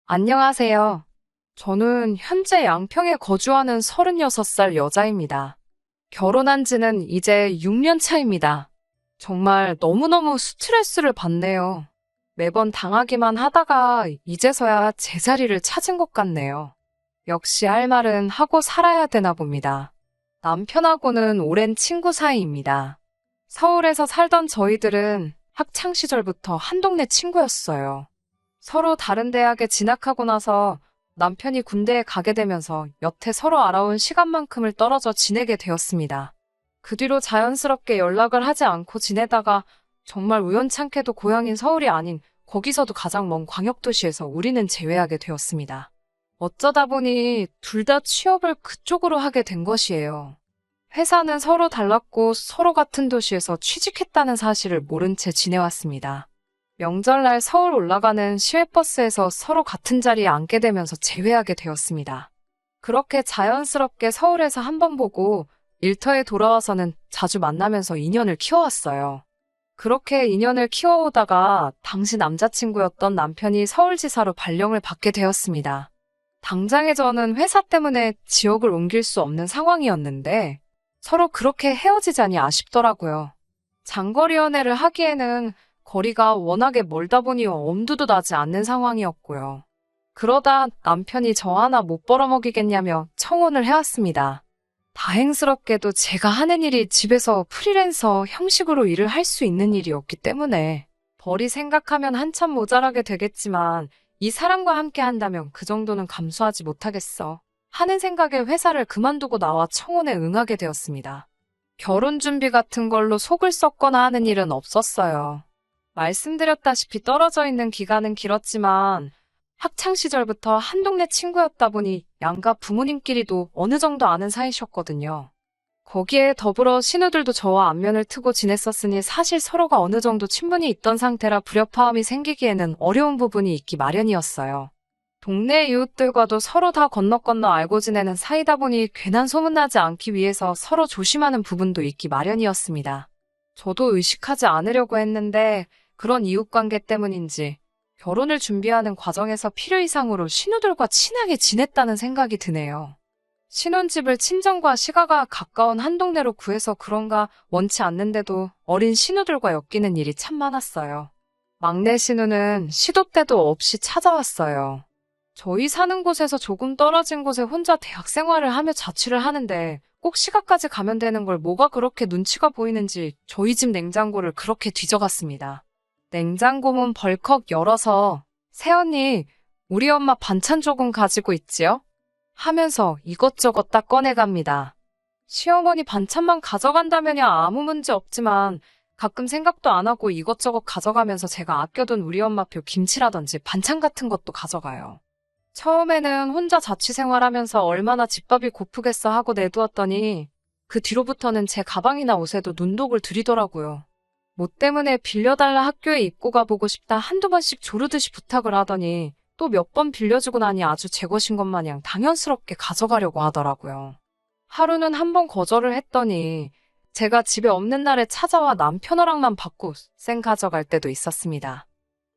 안녕하세요. 저는 현재 양평에 거주하는 36살 여자입니다. 결혼한 지는 이제 6년 차입니다. 정말 너무너무 스트레스를 받네요. 매번 당하기만 하다가 이제서야 제자리를 찾은 것 같네요. 역시 할 말은 하고 살아야 되나 봅니다. 남편하고는 오랜 친구 사이입니다. 서울에서 살던 저희들은 학창 시절부터 한 동네 친구였어요. 서로 다른 대학에 진학하고 나서 남편이 군대에 가게 되면서 여태 서로 알아온 시간만큼을 떨어져 지내게 되었습니다. 그 뒤로 자연스럽게 연락을 하지 않고 지내다가 정말 우연찮게도 고향인 서울이 아닌 거기서도 가장 먼 광역도시에서 우리는 재회하게 되었습니다. 어쩌다 보니 둘 다 취업을 그쪽으로 하게 된 것이에요. 회사는 서로 달랐고 서로 같은 도시에서 취직했다는 사실을 모른 채 지내왔습니다. 명절날 서울 올라가는 시외버스에서 서로 같은 자리에 앉게 되면서 재회하게 되었습니다. 그렇게 자연스럽게 서울에서 한 번 보고 일터에 돌아와서는 자주 만나면서 인연을 키워왔어요. 그렇게 인연을 키워오다가 당시 남자친구였던 남편이 서울지사로 발령을 받게 되었습니다. 당장에 저는 회사 때문에 지역을 옮길 수 없는 상황이었는데 서로 그렇게 헤어지자니 아쉽더라고요. 장거리 연애를 하기에는 거리가 워낙에 멀다 보니 엄두도 나지 않는 상황이었고요. 그러다 남편이 저 하나 못 벌어먹이겠냐며 청혼을 해왔습니다. 다행스럽게도 제가 하는 일이 집에서 프리랜서 형식으로 일을 할 수 있는 일이었기 때문에 벌이 생각하면 한참 모자라게 되겠지만 이 사람과 함께 한다면 그 정도는 감수하지 못하겠어 하는 생각에 회사를 그만두고 나와 청혼에 응하게 되었습니다. 결혼 준비 같은 걸로 속을 썩거나 하는 일은 없었어요. 말씀드렸다시피 떨어져 있는 기간은 길었지만 학창 시절부터 한 동네 친구였다 보니 양가 부모님끼리도 어느 정도 아는 사이셨거든요. 거기에 더불어 신우들도 저와 안면을 트고 지냈었으니 사실 서로가 어느 정도 친분이 있던 상태라 불협화음이 생기기에는 어려운 부분이 있기 마련이었어요. 동네 이웃들과도 서로 다 건너 알고 지내는 사이다 보니 괜한 소문나지 않기 위해서 서로 조심하는 부분도 있기 마련이었습니다. 저도 의식하지 않으려고 했는데 그런 이웃관계 때문인지 결혼을 준비하는 과정에서 필요 이상으로 신우들과 친하게 지냈다는 생각이 드네요. 신혼집을 친정과 시가가 가까운 한 동네로 구해서 그런가 원치 않는데도 어린 신우들과 엮이는 일이 참 많았어요. 막내 신우는 시도 때도 없이 찾아왔어요. 저희 사는 곳에서 조금 떨어진 곳에 혼자 대학 생활을 하며 자취를 하는데 꼭 시가까지 가면 되는 걸 뭐가 그렇게 눈치가 보이는지 저희 집 냉장고를 그렇게 뒤져갔습니다. 냉장고 문 벌컥 열어서 새언니, 우리 엄마 반찬 조금 가지고 있지요? 하면서 이것저것 다 꺼내갑니다. 시어머니 반찬만 가져간다면야 아무 문제 없지만 가끔 생각도 안 하고 이것저것 가져가면서 제가 아껴둔 우리 엄마표 김치라든지 반찬 같은 것도 가져가요. 처음에는 혼자 자취생활하면서 얼마나 집밥이 고프겠어 하고 내두었더니 그 뒤로부터는 제 가방이나 옷에도 눈독을 들이더라고요. 뭐 때문에 빌려달라 학교에 입고 가보고 싶다 한두 번씩 조르듯이 부탁을 하더니 또 몇 번 빌려주고 나니 아주 제 것인 것 마냥 당연스럽게 가져가려고 하더라고요. 하루는 한 번 거절을 했더니 제가 집에 없는 날에 찾아와 남편 허락만 받고 쌩 가져갈 때도 있었습니다.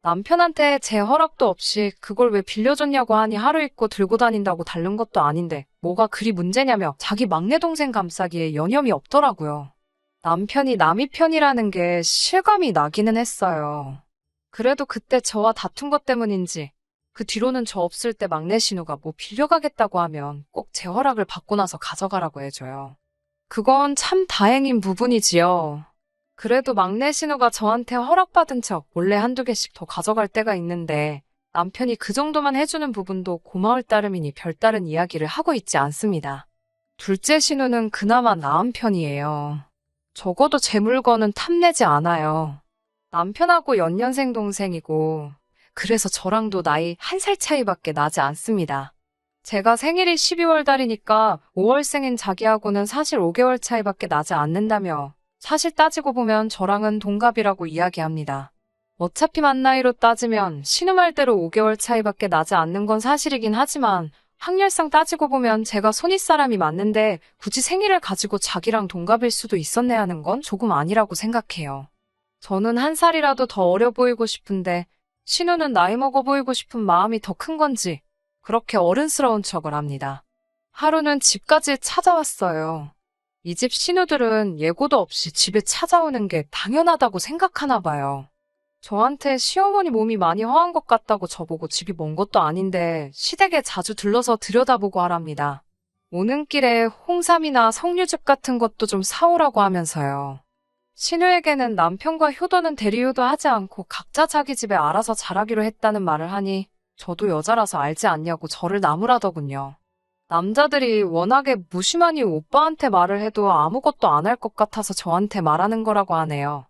남편한테 제 허락도 없이 그걸 왜 빌려줬냐고 하니 하루 입고 들고 다닌다고 다른 것도 아닌데 뭐가 그리 문제냐며 자기 막내 동생 감싸기에 여념이 없더라고요. 남편이 남이 편이라는 게 실감이 나기는 했어요. 그래도 그때 저와 다툰 것 때문인지 그 뒤로는 저 없을 때 막내 신우가 뭐 빌려가겠다고 하면 꼭 제 허락을 받고 나서 가져가라고 해줘요. 그건 참 다행인 부분이지요. 그래도 막내 신우가 저한테 허락받은 척 몰래 한두 개씩 더 가져갈 때가 있는데 남편이 그 정도만 해주는 부분도 고마울 따름이니 별다른 이야기를 하고 있지 않습니다. 둘째 신우는 그나마 나은 편이에요. 적어도 제 물건은 탐내지 않아요. 남편하고 연년생 동생이고 그래서 저랑도 나이 1살 차이밖에 나지 않습니다. 제가 생일이 12월 달이니까 5월생인 자기하고는 사실 5개월 차이밖에 나지 않는다며 사실 따지고 보면 저랑은 동갑이라고 이야기합니다. 어차피 만 나이로 따지면 신우 말대로 5개월 차이밖에 나지 않는 건 사실이긴 하지만 학렬상 따지고 보면 제가 손윗사람이 맞는데 굳이 생일을 가지고 자기랑 동갑일 수도 있었네 하는 건 조금 아니라고 생각해요. 저는 한 살이라도 더 어려 보이고 싶은데 신우는 나이 먹어 보이고 싶은 마음이 더 큰 건지 그렇게 어른스러운 척을 합니다. 하루는 집까지 찾아왔어요. 이 집 신우들은 예고도 없이 집에 찾아오는 게 당연하다고 생각하나 봐요. 저한테 시어머니 몸이 많이 허한 것 같다고 저보고 집이 먼 것도 아닌데 시댁에 자주 들러서 들여다보고 하랍니다. 오는 길에 홍삼이나 석류즙 같은 것도 좀 사오라고 하면서요. 신우에게는 남편과 효도는 대리효도 하지 않고 각자 자기 집에 알아서 잘하기로 했다는 말을 하니 저도 여자라서 알지 않냐고 저를 나무라더군요. 남자들이 워낙에 무심하니 오빠한테 말을 해도 아무것도 안 할 것 같아서 저한테 말하는 거라고 하네요.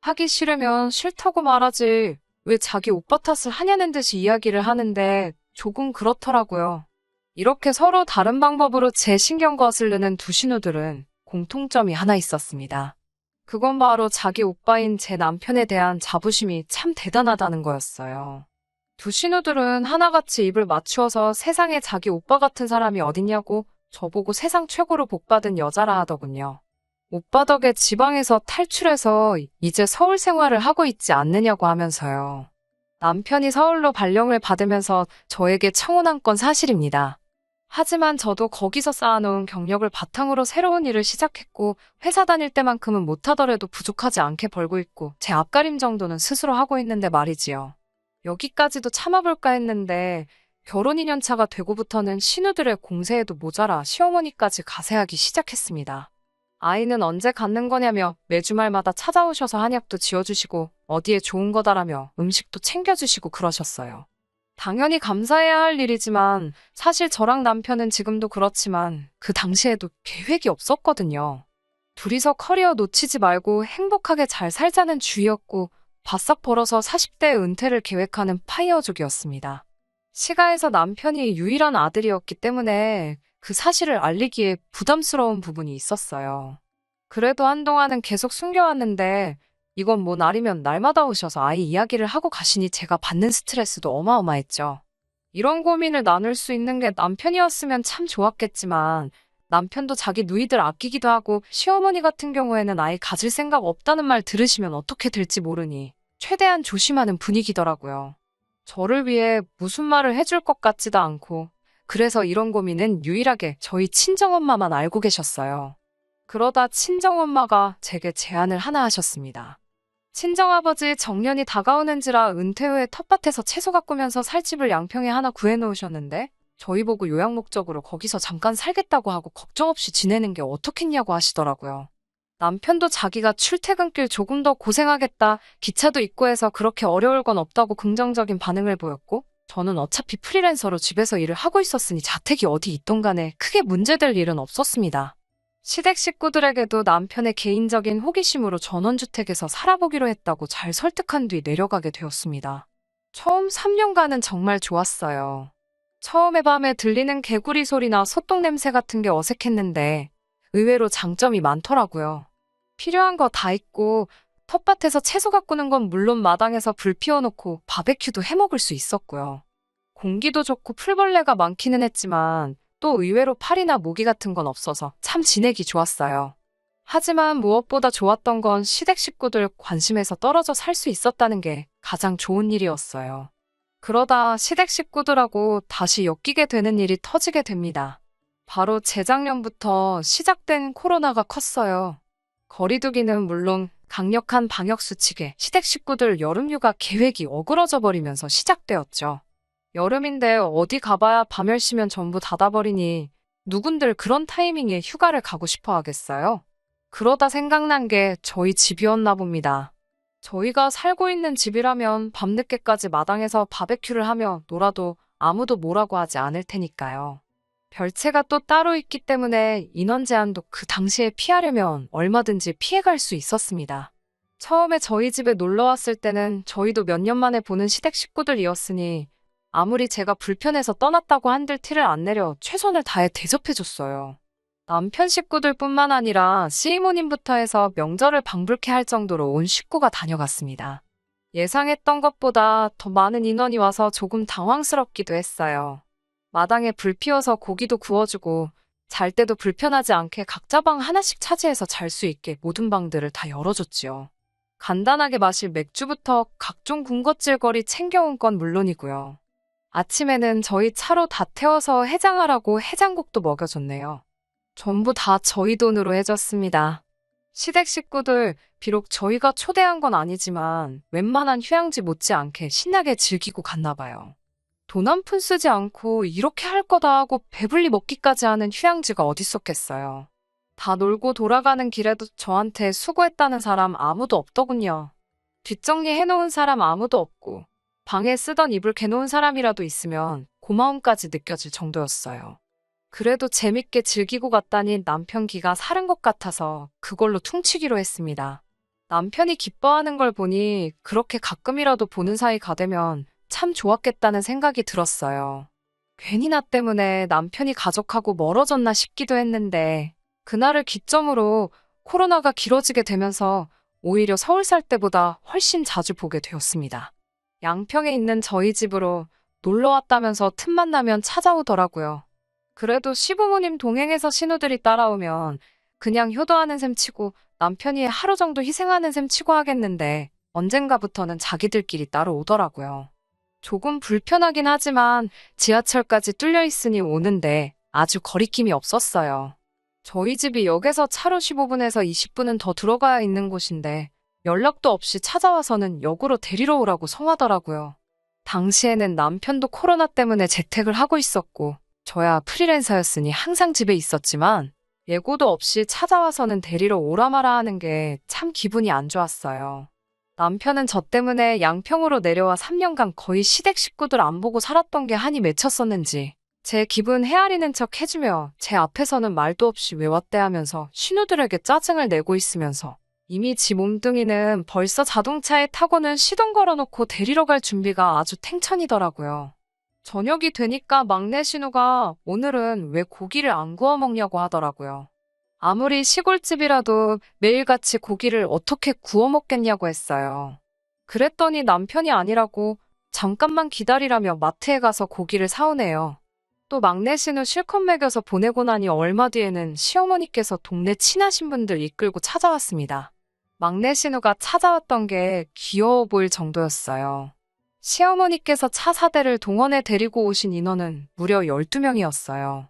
하기 싫으면 싫다고 말하지 왜 자기 오빠 탓을 하냐는 듯이 이야기를 하는데 조금 그렇더라고요. 이렇게 서로 다른 방법으로 제 신경 거스르는 두 신우들은 공통점이 하나 있었습니다. 그건 바로 자기 오빠인 제 남편에 대한 자부심이 참 대단하다는 거였어요. 두 신우들은 하나같이 입을 맞추어서 세상에 자기 오빠 같은 사람이 어딨냐고 저보고 세상 최고로 복받은 여자라 하더군요. 오빠 덕에 지방에서 탈출해서 이제 서울 생활을 하고 있지 않느냐고 하면서요. 남편이 서울로 발령을 받으면서 저에게 청혼한 건 사실입니다. 하지만 저도 거기서 쌓아놓은 경력을 바탕으로 새로운 일을 시작했고 회사 다닐 때만큼은 못하더라도 부족하지 않게 벌고 있고 제 앞가림 정도는 스스로 하고 있는데 말이지요. 여기까지도 참아볼까 했는데 결혼 2년 차가 되고부터는 신우들의 공세에도 모자라 시어머니까지 가세하기 시작했습니다. 아이는 언제 갖는 거냐며 매주 말마다 찾아오셔서 한약도 지어주시고 어디에 좋은 거다라며 음식도 챙겨주시고 그러셨어요. 당연히 감사해야 할 일이지만 사실 저랑 남편은 지금도 그렇지만 그 당시에도 계획이 없었거든요. 둘이서 커리어 놓치지 말고 행복하게 잘 살자는 주의였고 바싹 벌어서 40대 은퇴를 계획하는 파이어족이었습니다. 시가에서 남편이 유일한 아들이었기 때문에 그 사실을 알리기에 부담스러운 부분이 있었어요. 그래도 한동안은 계속 숨겨왔는데 이건 뭐 날이면 날마다 오셔서 아이 이야기를 하고 가시니 제가 받는 스트레스도 어마어마했죠. 이런 고민을 나눌 수 있는 게 남편이었으면 참 좋았겠지만 남편도 자기 누이들 아끼기도 하고 시어머니 같은 경우에는 아이 가질 생각 없다는 말 들으시면 어떻게 될지 모르니 최대한 조심하는 분위기더라고요. 저를 위해 무슨 말을 해줄 것 같지도 않고 그래서 이런 고민은 유일하게 저희 친정엄마만 알고 계셨어요. 그러다 친정엄마가 제게 제안을 하나 하셨습니다. 친정아버지 정년이 다가오는지라 은퇴 후에 텃밭에서 채소 가꾸면서 살 집을 양평에 하나 구해놓으셨는데 저희 보고 요양 목적으로 거기서 잠깐 살겠다고 하고 걱정 없이 지내는 게 어떻겠냐고 하시더라고요. 남편도 자기가 출퇴근길 조금 더 고생하겠다, 기차도 있고 해서 그렇게 어려울 건 없다고 긍정적인 반응을 보였고 저는 어차피 프리랜서로 집에서 일을 하고 있었으니 자택이 어디 있던 간에 크게 문제될 일은 없었습니다. 시댁 식구들에게도 남편의 개인적인 호기심으로 전원주택에서 살아보기로 했다고 잘 설득한 뒤 내려가게 되었습니다. 처음 3년간은 정말 좋았어요. 처음에 밤에 들리는 개구리 소리나 소똥 냄새 같은 게 어색했는데 의외로 장점이 많더라고요. 필요한 거 다 있고 텃밭에서 채소 가꾸는 건 물론 마당에서 불 피워놓고 바베큐도 해먹을 수 있었고요. 공기도 좋고 풀벌레가 많기는 했지만 또 의외로 파리나 모기 같은 건 없어서 참 지내기 좋았어요. 하지만 무엇보다 좋았던 건 시댁 식구들 관심에서 떨어져 살 수 있었다는 게 가장 좋은 일이었어요. 그러다 시댁 식구들하고 다시 엮이게 되는 일이 터지게 됩니다. 바로 재작년부터 시작된 코로나가 컸어요. 거리두기는 물론 강력한 방역수칙에 시댁 식구들 여름휴가 계획이 어그러져 버리면서 시작되었죠. 여름인데 어디 가봐야 밤10시면 전부 닫아버리니 누군들 그런 타이밍에 휴가를 가고 싶어 하겠어요? 그러다 생각난 게 저희 집이었나 봅니다. 저희가 살고 있는 집이라면 밤늦게까지 마당에서 바베큐를 하며 놀아도 아무도 뭐라고 하지 않을 테니까요. 별채가 또 따로 있기 때문에 인원 제한도 그 당시에 피하려면 얼마든지 피해갈 수 있었습니다. 처음에 저희 집에 놀러 왔을 때는 저희도 몇 년 만에 보는 시댁 식구들이었으니 아무리 제가 불편해서 떠났다고 한들 티를 안 내려 최선을 다해 대접해줬어요. 남편 식구들뿐만 아니라 시이모님부터 해서 명절을 방불케 할 정도로 온 식구가 다녀갔습니다. 예상했던 것보다 더 많은 인원이 와서 조금 당황스럽기도 했어요. 마당에 불 피워서 고기도 구워주고 잘 때도 불편하지 않게 각자 방 하나씩 차지해서 잘 수 있게 모든 방들을 다 열어줬지요. 간단하게 마실 맥주부터 각종 군것질거리 챙겨온 건 물론이고요. 아침에는 저희 차로 다 태워서 해장하라고 해장국도 먹여줬네요. 전부 다 저희 돈으로 해줬습니다. 시댁 식구들, 비록 저희가 초대한 건 아니지만 웬만한 휴양지 못지않게 신나게 즐기고 갔나 봐요. 돈 한 푼 쓰지 않고 이렇게 할 거다 하고 배불리 먹기까지 하는 휴양지가 어딨었겠어요. 다 놀고 돌아가는 길에도 저한테 수고했다는 사람 아무도 없더군요. 뒷정리 해놓은 사람 아무도 없고 방에 쓰던 이불 개놓은 사람이라도 있으면 고마움까지 느껴질 정도였어요. 그래도 재밌게 즐기고 갔다니 남편 기가 사른 것 같아서 그걸로 퉁치기로 했습니다. 남편이 기뻐하는 걸 보니 그렇게 가끔이라도 보는 사이가 되면 참 좋았겠다는 생각이 들었어요. 괜히 나 때문에 남편이 가족하고 멀어졌나 싶기도 했는데 그날을 기점으로 코로나가 길어지게 되면서 오히려 서울 살 때보다 훨씬 자주 보게 되었습니다. 양평에 있는 저희 집으로 놀러 왔다면서 틈만 나면 찾아오더라고요. 그래도 시부모님 동행해서 신우들이 따라오면 그냥 효도하는 셈 치고 남편이 하루 정도 희생하는 셈 치고 하겠는데 언젠가부터는 자기들끼리 따로 오더라고요. 조금 불편하긴 하지만 지하철까지 뚫려 있으니 오는데 아주 거리낌이 없었어요. 저희 집이 역에서 차로 15분에서 20분은 더 들어가야 있는 곳인데 연락도 없이 찾아와서는 역으로 데리러 오라고 성하더라고요. 당시에는 남편도 코로나 때문에 재택을 하고 있었고 저야 프리랜서였으니 항상 집에 있었지만 예고도 없이 찾아와서는 데리러 오라 마라 하는 게 참 기분이 안 좋았어요. 남편은 저 때문에 양평으로 내려와 3년간 거의 시댁 식구들 안 보고 살았던 게 한이 맺혔었는지 제 기분 헤아리는 척 해주며 제 앞에서는 말도 없이 왜 왔대 하면서 신우들에게 짜증을 내고 있으면서 이미 지 몸뚱이는 벌써 자동차에 타고는 시동 걸어놓고 데리러 갈 준비가 아주 탱천이더라고요. 저녁이 되니까 막내 신우가 오늘은 왜 고기를 안 구워 먹냐고 하더라고요. 아무리 시골집이라도 매일같이 고기를 어떻게 구워 먹겠냐고 했어요. 그랬더니 남편이 아니라고 잠깐만 기다리라며 마트에 가서 고기를 사오네요. 또 막내 신우 실컷 먹여서 보내고 나니 얼마 뒤에는 시어머니께서 동네 친하신 분들 이끌고 찾아왔습니다. 막내 신우가 찾아왔던 게 귀여워 보일 정도였어요. 시어머니께서 차 4대를 동원해 데리고 오신 인원은 무려 12명이었어요.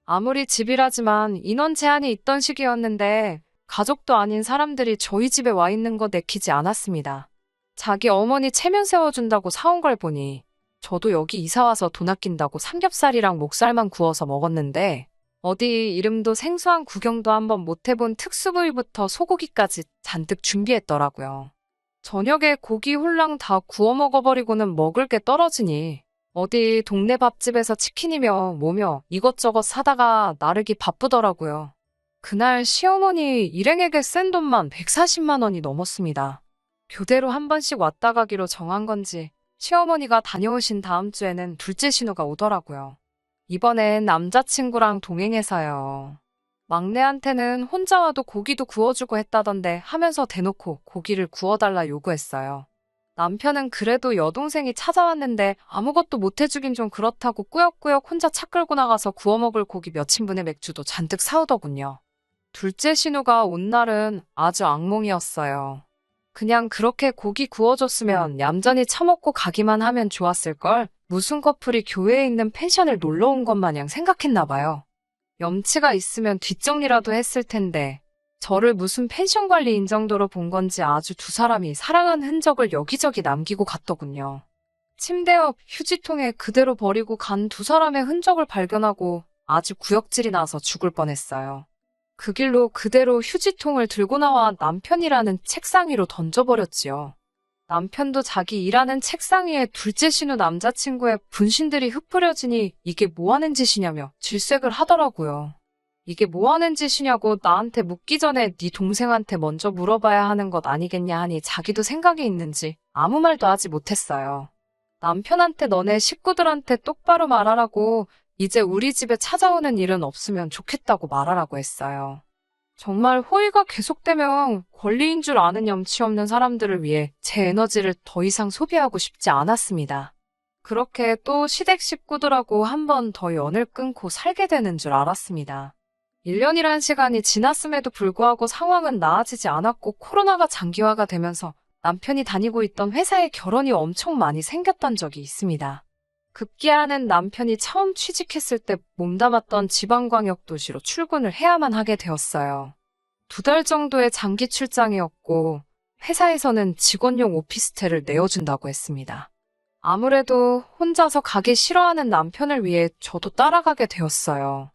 아무리 집이라지만 인원 제한이 있던 시기였는데 가족도 아닌 사람들이 저희 집에 와 있는 거 내키지 않았습니다. 자기 어머니 체면 세워준다고 사온 걸 보니 저도 여기 이사와서 돈 아낀다고 삼겹살이랑 목살만 구워서 먹었는데 어디 이름도 생소한 구경도 한번 못 해본 특수부위부터 소고기까지 잔뜩 준비했더라고요. 저녁에 고기 홀랑 다 구워 먹어버리고는 먹을 게 떨어지니 어디 동네 밥집에서 치킨이며 뭐며 이것저것 사다가 나르기 바쁘더라고요. 그날 시어머니 일행에게 쓴 돈만 140만 원이 넘었습니다. 교대로 한 번씩 왔다 가기로 정한 건지 시어머니가 다녀오신 다음 주에는 둘째 신우가 오더라고요. 이번엔 남자친구랑 동행해서요. 막내한테는 혼자 와도 고기도 구워주고 했다던데 하면서 대놓고 고기를 구워달라 요구했어요. 남편은 그래도 여동생이 찾아왔는데 아무것도 못 해주긴 좀 그렇다고 꾸역꾸역 혼자 차 끌고 나가서 구워 먹을 고기 몇 인분의 맥주도 잔뜩 사오더군요. 둘째 신우가 온 날은 아주 악몽이었어요. 그냥 그렇게 고기 구워줬으면 얌전히 처먹고 가기만 하면 좋았을걸. 무슨 커플이 교회에 있는 펜션을 놀러 온 것 마냥 생각했나 봐요. 염치가 있으면 뒷정리라도 했을 텐데 저를 무슨 펜션 관리인 정도로 본 건지 아주 두 사람이 사랑한 흔적을 여기저기 남기고 갔더군요. 침대 옆 휴지통에 그대로 버리고 간 두 사람의 흔적을 발견하고 아주 구역질이 나서 죽을 뻔했어요. 그 길로 그대로 휴지통을 들고 나와 남편이라는 책상 위로 던져버렸지요. 남편도 자기 일하는 책상 위에 둘째 신우 남자친구의 분신들이 흩뿌려지니 이게 뭐하는 짓이냐며 질색을 하더라고요. 이게 뭐하는 짓이냐고 나한테 묻기 전에 네 동생한테 먼저 물어봐야 하는 것 아니겠냐 하니 자기도 생각이 있는지 아무 말도 하지 못했어요. 남편한테 너네 식구들한테 똑바로 말하라고 이제 우리 집에 찾아오는 일은 없으면 좋겠다고 말하라고 했어요. 정말 호의가 계속되면 권리인 줄 아는 염치 없는 사람들을 위해 제 에너지를 더 이상 소비하고 싶지 않았습니다. 그렇게 또 시댁 식구들하고 한 번 더 연을 끊고 살게 되는 줄 알았습니다. 1년이란 시간이 지났음에도 불구하고 상황은 나아지지 않았고 코로나가 장기화가 되면서 남편이 다니고 있던 회사에 결혼이 엄청 많이 생겼던 적이 있습니다. 급기야는 남편이 처음 취직했을 때 몸담았던 지방광역도시로 출근을 해야만 하게 되었어요. 2달 정도의 장기 출장이었고 회사에서는 직원용 오피스텔을 내어준다고 했습니다. 아무래도 혼자서 가기 싫어하는 남편을 위해 저도 따라가게 되었어요.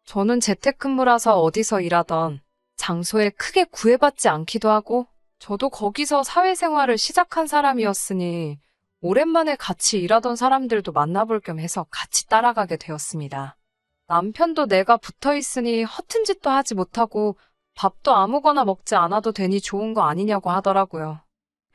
저는 재택근무라서 어디서 일하던 장소에 크게 구애받지 않기도 하고 저도 거기서 사회생활을 시작한 사람이었으니 오랜만에 같이 일하던 사람들도 만나볼 겸 해서 같이 따라가게 되었습니다. 남편도 내가 붙어 있으니 허튼 짓도 하지 못하고 밥도 아무거나 먹지 않아도 되니 좋은 거 아니냐고 하더라고요.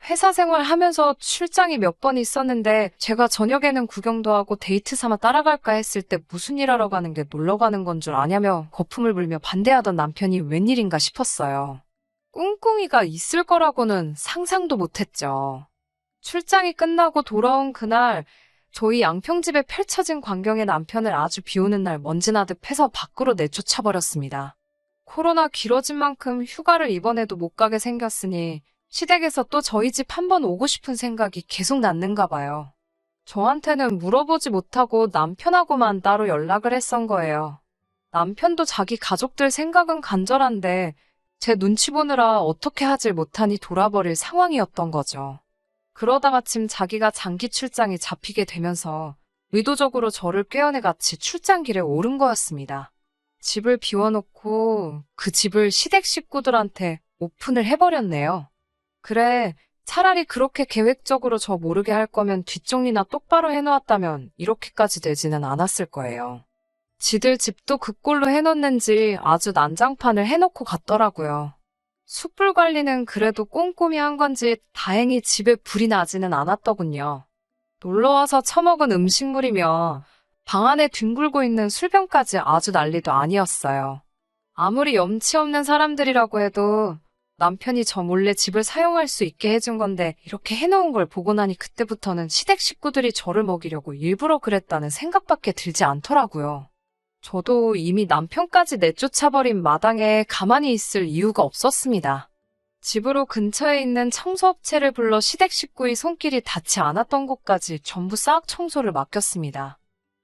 회사 생활하면서 출장이 몇 번 있었는데 제가 저녁에는 구경도 하고 데이트 삼아 따라갈까 했을 때 무슨 일 하러 가는 게 놀러 가는 건 줄 아냐며 거품을 불며 반대하던 남편이 웬일인가 싶었어요. 꿍꿍이가 있을 거라고는 상상도 못했죠. 출장이 끝나고 돌아온 그날 저희 양평집에 펼쳐진 광경에 남편을 아주 비오는 날 먼지나듯 패서 밖으로 내쫓아버렸습니다. 코로나 길어진 만큼 휴가를 이번에도 못 가게 생겼으니 시댁에서 또 저희 집 한번 오고 싶은 생각이 계속 났는가 봐요. 저한테는 물어보지 못하고 남편하고만 따로 연락을 했던 거예요. 남편도 자기 가족들 생각은 간절한데 제 눈치 보느라 어떻게 하질 못하니 돌아버릴 상황이었던 거죠. 그러다 마침 자기가 장기 출장이 잡히게 되면서 의도적으로 저를 꾀어내 같이 출장길에 오른 거였습니다. 집을 비워놓고 그 집을 시댁 식구들한테 오픈을 해버렸네요. 그래, 차라리 그렇게 계획적으로 저 모르게 할 거면 뒷정리나 똑바로 해놓았다면 이렇게까지 되지는 않았을 거예요. 지들 집도 그 꼴로 해놓는지 아주 난장판을 해놓고 갔더라고요. 숯불 관리는 그래도 꼼꼼히 한 건지 다행히 집에 불이 나지는 않았더군요. 놀러와서 처먹은 음식물이며 방 안에 뒹굴고 있는 술병까지 아주 난리도 아니었어요. 아무리 염치 없는 사람들이라고 해도 남편이 저 몰래 집을 사용할 수 있게 해준 건데 이렇게 해놓은 걸 보고 나니 그때부터는 시댁 식구들이 저를 먹이려고 일부러 그랬다는 생각밖에 들지 않더라고요. 저도 이미 남편까지 내쫓아버린 마당에 가만히 있을 이유가 없었습니다. 집으로 근처에 있는 청소업체를 불러 시댁 식구의 손길이 닿지 않았던 곳까지 전부 싹 청소를 맡겼습니다.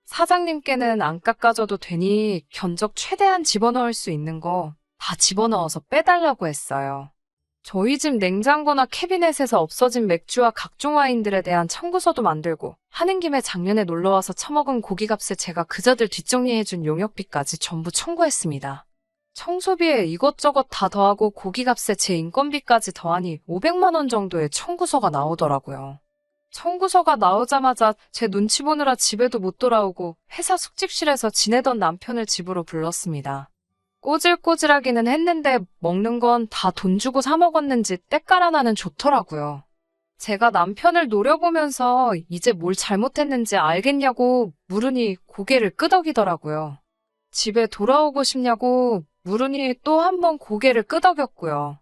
사장님께는 안 깎아줘도 되니 견적 최대한 집어넣을 수 있는 거 다 집어넣어서 빼달라고 했어요. 저희 집 냉장고나 캐비넷에서 없어진 맥주와 각종 와인들에 대한 청구서도 만들고 하는 김에 작년에 놀러와서 처먹은 고기값에 제가 그자들 뒷정리해준 용역비까지 전부 청구했습니다. 청소비에 이것저것 다 더하고 고기값에 제 인건비까지 더하니 500만 원 정도의 청구서가 나오더라고요. 청구서가 나오자마자 제 눈치 보느라 집에도 못 돌아오고 회사 숙직실에서 지내던 남편을 집으로 불렀습니다. 꼬질꼬질하기는 했는데 먹는 건 다 돈 주고 사 먹었는지 때깔 하나는 좋더라고요. 제가 남편을 노려보면서 이제 뭘 잘못했는지 알겠냐고 물으니 고개를 끄덕이더라고요. 집에 돌아오고 싶냐고 물으니 또 한 번 고개를 끄덕였고요.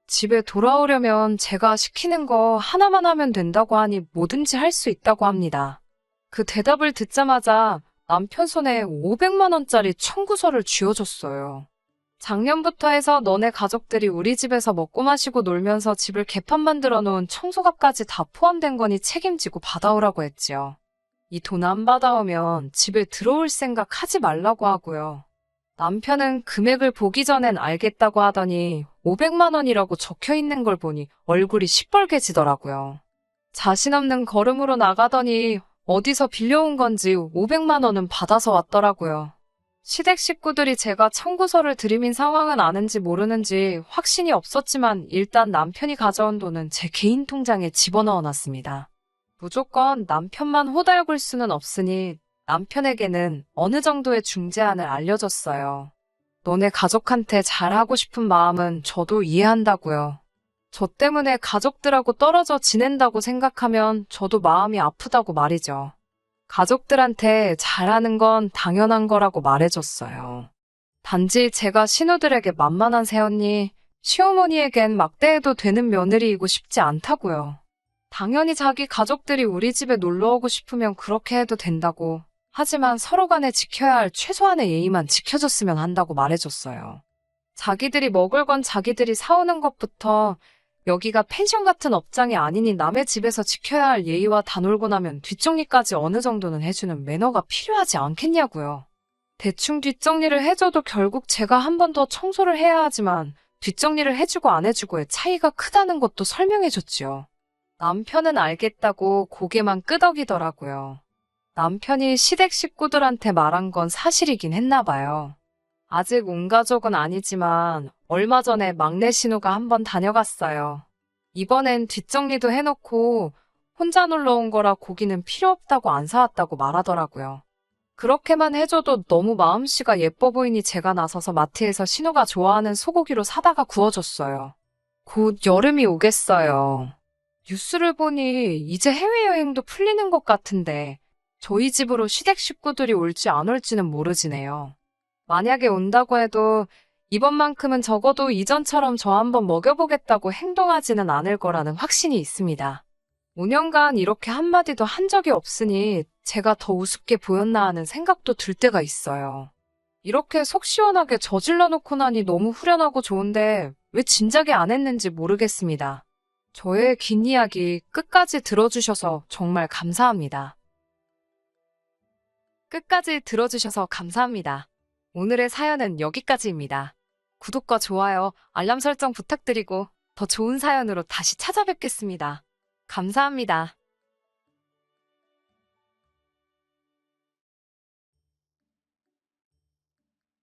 집에 돌아오려면 제가 시키는 거 하나만 하면 된다고 하니 뭐든지 할 수 있다고 합니다. 그 대답을 듣자마자 남편 손에 500만 원짜리 청구서를 쥐어줬어요. 작년부터 해서 너네 가족들이 우리 집에서 먹고 마시고 놀면서 집을 개판 만들어 놓은 청소값까지 다 포함된 거니 책임지고 받아오라고 했지요. 이 돈 안 받아오면 집에 들어올 생각 하지 말라고 하고요. 남편은 금액을 보기 전엔 알겠다고 하더니 500만 원이라고 적혀 있는 걸 보니 얼굴이 시뻘개지더라고요. 자신 없는 걸음으로 나가더니 어디서 빌려온 건지 500만 원은 받아서 왔더라고요. 시댁 식구들이 제가 청구서를 들이민 상황은 아는지 모르는지 확신이 없었지만 일단 남편이 가져온 돈은 제 개인 통장에 집어넣어 놨습니다. 무조건 남편만 호달굴 수는 없으니 남편에게는 어느 정도의 중재안을 알려줬어요. 너네 가족한테 잘하고 싶은 마음은 저도 이해한다고요. 저 때문에 가족들하고 떨어져 지낸다고 생각하면 저도 마음이 아프다고 말이죠. 가족들한테 잘하는 건 당연한 거라고 말해줬어요. 단지 제가 신우들에게 만만한 새언니, 시어머니에겐 막대해도 되는 며느리이고 싶지 않다고요. 당연히 자기 가족들이 우리 집에 놀러 오고 싶으면 그렇게 해도 된다고. 하지만 서로 간에 지켜야 할 최소한의 예의만 지켜줬으면 한다고 말해줬어요. 자기들이 먹을 건 자기들이 사오는 것부터 여기가 펜션 같은 업장이 아니니 남의 집에서 지켜야 할 예의와 다 놀고 나면 뒷정리까지 어느 정도는 해주는 매너가 필요하지 않겠냐고요. 대충 뒷정리를 해줘도 결국 제가 한 번 더 청소를 해야 하지만 뒷정리를 해주고 안 해주고의 차이가 크다는 것도 설명해줬지요. 남편은 알겠다고 고개만 끄덕이더라고요. 남편이 시댁 식구들한테 말한 건 사실이긴 했나 봐요. 아직 온 가족은 아니지만 얼마 전에 막내 신우가 한번 다녀갔어요. 이번엔 뒷정리도 해놓고 혼자 놀러 온 거라 고기는 필요 없다고 안 사왔다고 말하더라고요. 그렇게만 해줘도 너무 마음씨가 예뻐 보이니 제가 나서서 마트에서 신우가 좋아하는 소고기로 사다가 구워줬어요. 곧 여름이 오겠어요. 뉴스를 보니 이제 해외여행도 풀리는 것 같은데 저희 집으로 시댁 식구들이 올지 안 올지는 모르지네요. 만약에 온다고 해도 이번만큼은 적어도 이전처럼 저 한번 먹여보겠다고 행동하지는 않을 거라는 확신이 있습니다. 5년간 이렇게 한마디도 한 적이 없으니 제가 더 우습게 보였나 하는 생각도 들 때가 있어요. 이렇게 속 시원하게 저질러 놓고 나니 너무 후련하고 좋은데 왜 진작에 안 했는지 모르겠습니다. 저의 긴 이야기 끝까지 들어주셔서 정말 감사합니다. 끝까지 들어주셔서 감사합니다. 오늘의 사연은 여기까지입니다. 구독과 좋아요, 알람 설정 부탁드리고 더 좋은 사연으로 다시 찾아뵙겠습니다. 감사합니다.